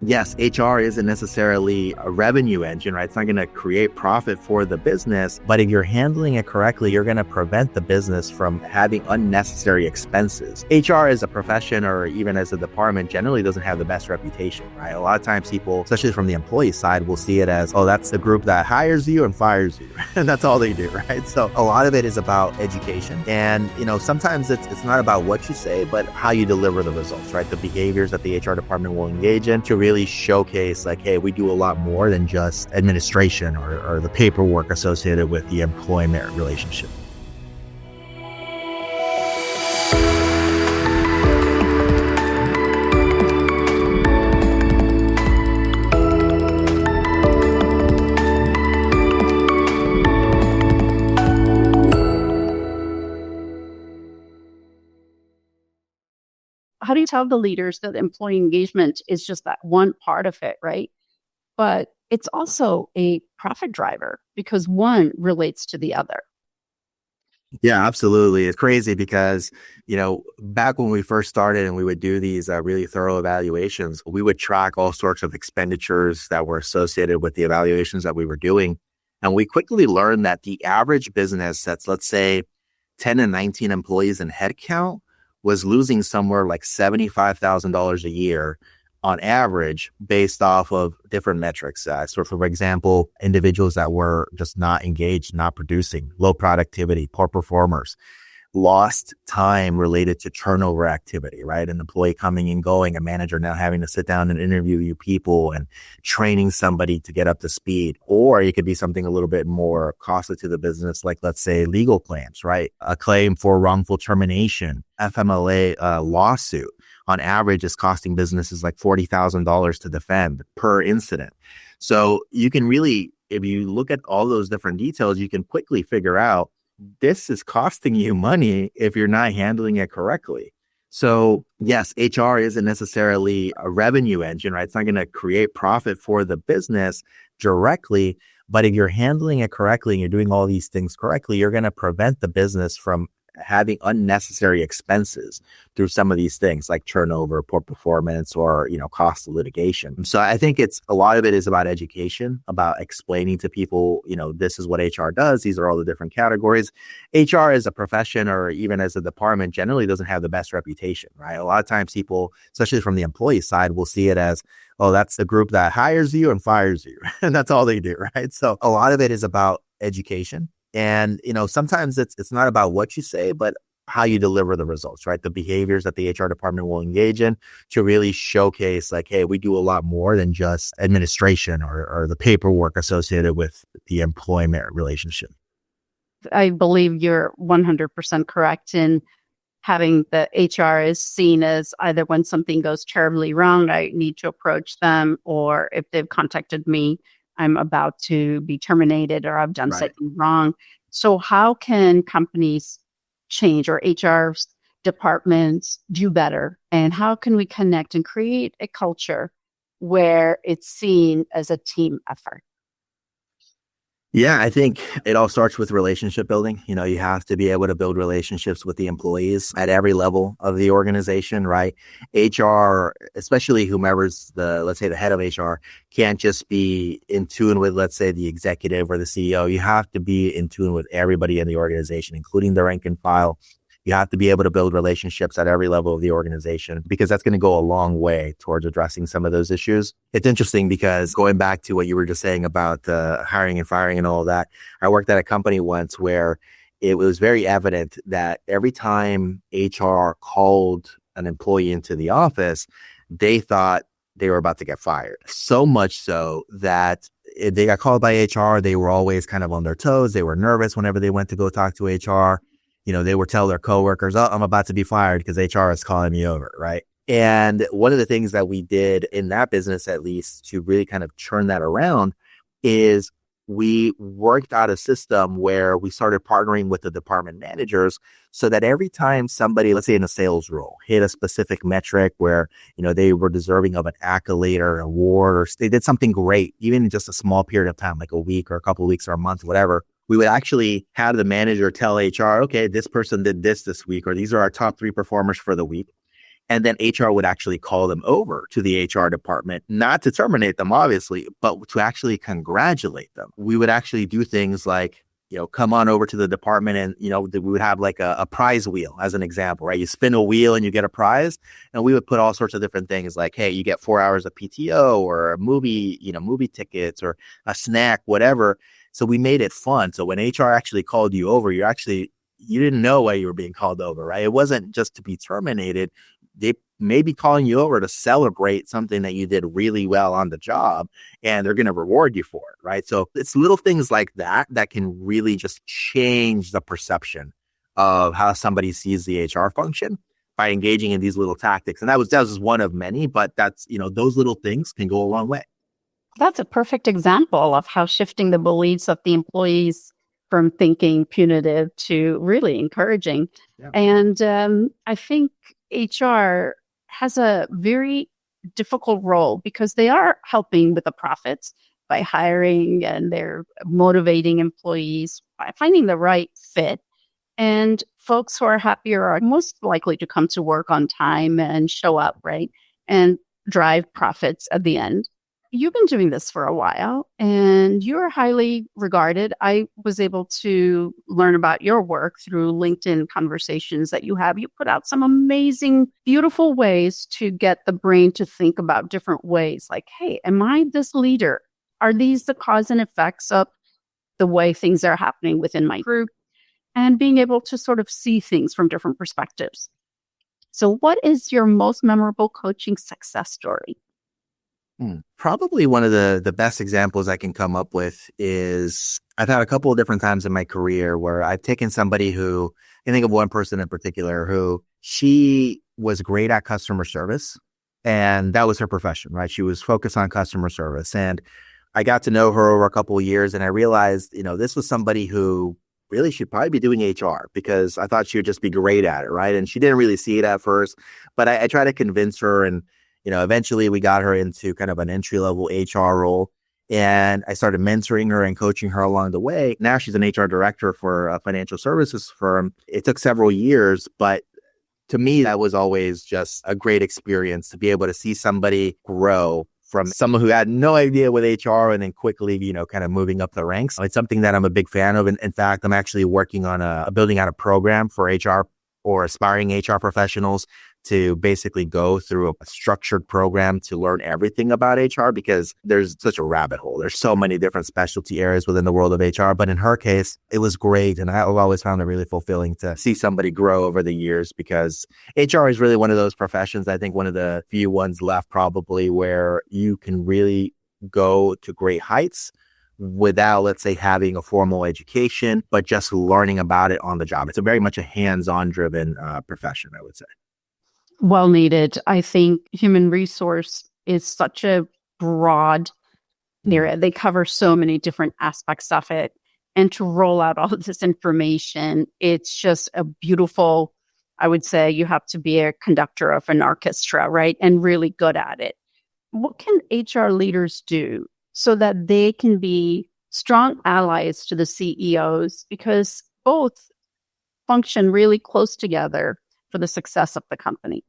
yes, HR isn't necessarily a revenue engine, right? It's not going to create profit for the business, but if you're handling it correctly, you're going to prevent the business from having unnecessary expenses. HR as a profession or even as a department generally doesn't have the best reputation, right? A lot of times people, especially from the employee side, will see it as, oh, that's the group that hires you and fires you. And that's all they do, right? So a lot of it is about education. And, sometimes it's not about what you say, but how you deliver the results, right? The behaviors that the HR department will engage in to really showcase like, hey, we do a lot more than just administration or the paperwork associated with the employment relationship. How do you tell the leaders that employee engagement is just that one part of it, right? But it's also a profit driver because one relates to the other. Yeah, absolutely. It's crazy because, back when we first started and we would do these really thorough evaluations, we would track all sorts of expenditures that were associated with the evaluations that we were doing. And we quickly learned that the average business that's, let's say, 10 and 19 employees in headcount was losing somewhere like $75,000 a year on average based off of different metrics. So for example, individuals that were just not engaged, not producing, low productivity, poor performers, lost time related to turnover activity, right? An employee coming and going, a manager now having to sit down and interview you people and training somebody to get up to speed. Or it could be something a little bit more costly to the business, like let's say legal claims, right? A claim for wrongful termination, FMLA lawsuit on average is costing businesses like $40,000 to defend per incident. So you can really, if you look at all those different details, you can quickly figure out this is costing you money if you're not handling it correctly. So yes, HR isn't necessarily a revenue engine, right? It's not going to create profit for the business directly, but if you're handling it correctly and you're doing all these things correctly, you're going to prevent the business from having unnecessary expenses through some of these things like turnover, poor performance, or, cost of litigation. So I think a lot of it is about education, about explaining to people, this is what HR does. These are all the different categories. HR as a profession or even as a department generally doesn't have the best reputation, right? A lot of times people, especially from the employee side, will see it as, oh, that's the group that hires you and fires you. And that's all they do, right? So a lot of it is about education. And, sometimes it's not about what you say, but how you deliver the results, right? The behaviors that the HR department will engage in to really showcase like, hey, we do a lot more than just administration or the paperwork associated with the employment relationship. I believe you're 100% correct in having the HR is seen as either when something goes terribly wrong, I need to approach them, or if they've contacted me, I'm about to be terminated or I've done something wrong. So how can companies change or HR departments do better? And how can we connect and create a culture where it's seen as a team effort? Yeah, I think it all starts with relationship building. You have to be able to build relationships with the employees at every level of the organization, right? HR, especially whomever's let's say the head of HR, can't just be in tune with, let's say, the executive or the CEO. You have to be in tune with everybody in the organization, including the rank and file. You have to be able to build relationships at every level of the organization because that's going to go a long way towards addressing some of those issues. It's interesting because going back to what you were just saying about hiring and firing and all of that, I worked at a company once where it was very evident that every time HR called an employee into the office, they thought they were about to get fired. So much so that if they got called by HR, they were always kind of on their toes. They were nervous whenever they went to go talk to HR. They would tell their coworkers, oh, I'm about to be fired because HR is calling me over, right? And one of the things that we did in that business, at least, to really kind of turn that around is we worked out a system where we started partnering with the department managers so that every time somebody, let's say in a sales role, hit a specific metric where, they were deserving of an accolade or an award, or they did something great, even in just a small period of time, like a week or a couple of weeks or a month, whatever, we would actually have the manager tell HR, okay, this person did this week, or these are our top 3 performers for the week. And then HR would actually call them over to the HR department, not to terminate them, obviously, but to actually congratulate them. We would actually do things like, come on over to the department and, we would have like a prize wheel as an example, right? You spin a wheel and you get a prize. And we would put all sorts of different things like, hey, you get 4 hours of PTO or a movie, movie tickets or a snack, whatever. So we made it fun. So when HR actually called you over, you didn't know why you were being called over, right? It wasn't just to be terminated. They may be calling you over to celebrate something that you did really well on the job, and they're going to reward you for it, right? So it's little things like that can really just change the perception of how somebody sees the HR function by engaging in these little tactics. And that was just one of many, but that's, those little things can go a long way. That's a perfect example of how shifting the beliefs of the employees from thinking punitive to really encouraging. Yeah. And I think HR has a very difficult role because they are helping with the profits by hiring, and they're motivating employees by finding the right fit. And folks who are happier are most likely to come to work on time and show up, right? And drive profits at the end. You've been doing this for a while and you're highly regarded. I was able to learn about your work through LinkedIn conversations that you have. You put out some amazing, beautiful ways to get the brain to think about different ways. Like, hey, am I this leader? Are these the cause and effects of the way things are happening within my group? And being able to sort of see things from different perspectives. So what is your most memorable coaching success story? Probably one of the best examples I can come up with is I've had a couple of different times in my career where I've taken somebody who, I think of one person in particular who she was great at customer service, and that was her profession, right? She was focused on customer service. And I got to know her over a couple of years, and I realized, this was somebody who really should probably be doing HR because I thought she would just be great at it, right? And she didn't really see it at first, but I tried to convince her, and eventually we got her into kind of an entry-level HR role, and I started mentoring her and coaching her along the way. Now she's an HR director for a financial services firm. It took several years, but to me, that was always just a great experience to be able to see somebody grow from someone who had no idea with HR and then quickly, kind of moving up the ranks. It's something that I'm a big fan of. And in fact, I'm actually working on building out a program for HR or aspiring HR professionals to basically go through a structured program to learn everything about HR because there's such a rabbit hole. There's so many different specialty areas within the world of HR. But in her case, it was great. And I've always found it really fulfilling to see somebody grow over the years because HR is really one of those professions, I think one of the few ones left probably where you can really go to great heights without, let's say, having a formal education, but just learning about it on the job. It's very much a hands-on driven profession, I would say. Well needed. I think human resource is such a broad area. They cover so many different aspects of it. And to roll out all of this information, it's just a beautiful, I would say you have to be a conductor of an orchestra, right? And really good at it. What can HR leaders do so that they can be strong allies to the CEOs? Because both function really close together for the success of the company.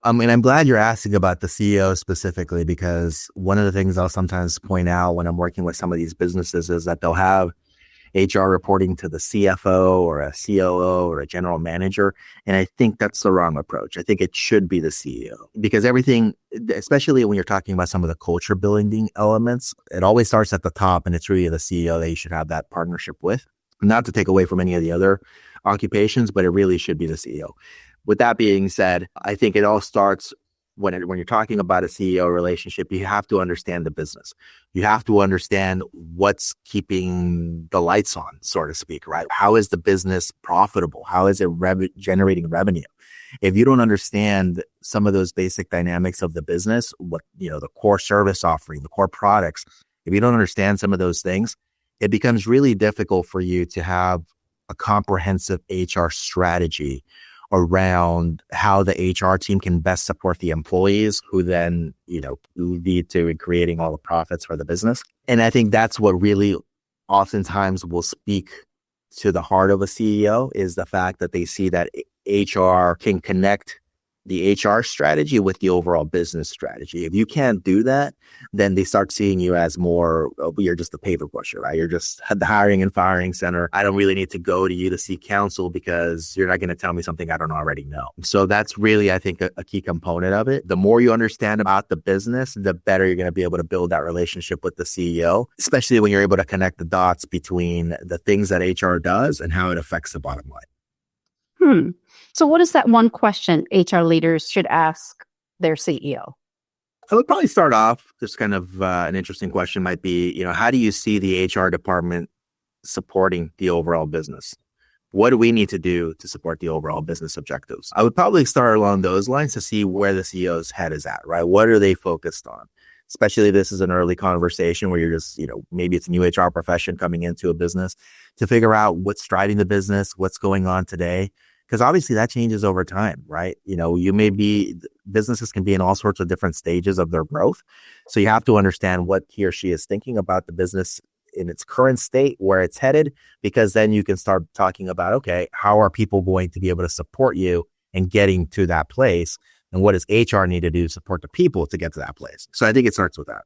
And I'm glad you're asking about the CEO specifically, because one of the things I'll sometimes point out when I'm working with some of these businesses is that they'll have HR reporting to the CFO or a COO or a general manager. And I think that's the wrong approach. I think it should be the CEO because everything, especially when you're talking about some of the culture building elements, it always starts at the top and it's really the CEO that you should have that partnership with. Not to take away from any of the other occupations, but it really should be the CEO. With that being said, I think it all starts when you're talking about a CEO relationship, you have to understand the business. You have to understand what's keeping the lights on, so to speak, right? How is the business profitable? How is it generating revenue? If you don't understand some of those basic dynamics of the business, what, the core service offering, the core products, if you don't understand some of those things, it becomes really difficult for you to have a comprehensive HR strategy around how the HR team can best support the employees who then, lead to creating all the profits for the business. And I think that's what really oftentimes will speak to the heart of a CEO is the fact that they see that HR can connect the HR strategy with the overall business strategy. If you can't do that, then they start seeing you as more, oh, you're just a paper pusher, right? You're just the hiring and firing center. I don't really need to go to you to seek counsel because you're not going to tell me something I don't already know. So that's really, I think, a key component of it. The more you understand about the business, the better you're going to be able to build that relationship with the CEO, especially when you're able to connect the dots between the things that HR does and how it affects the bottom line. So what is that one question HR leaders should ask their CEO? I would probably start off, just kind of an interesting question might be, how do you see the HR department supporting the overall business? What do we need to do to support the overall business objectives? I would probably start along those lines to see where the CEO's head is at, right? What are they focused on? Especially if this is an early conversation where you're just, maybe it's a new HR profession coming into a business to figure out what's driving the business, what's going on today. Because obviously that changes over time, right? Businesses can be in all sorts of different stages of their growth. So you have to understand what he or she is thinking about the business in its current state, where it's headed, because then you can start talking about, okay, how are people going to be able to support you in getting to that place? And what does HR need to do to support the people to get to that place? So I think it starts with that.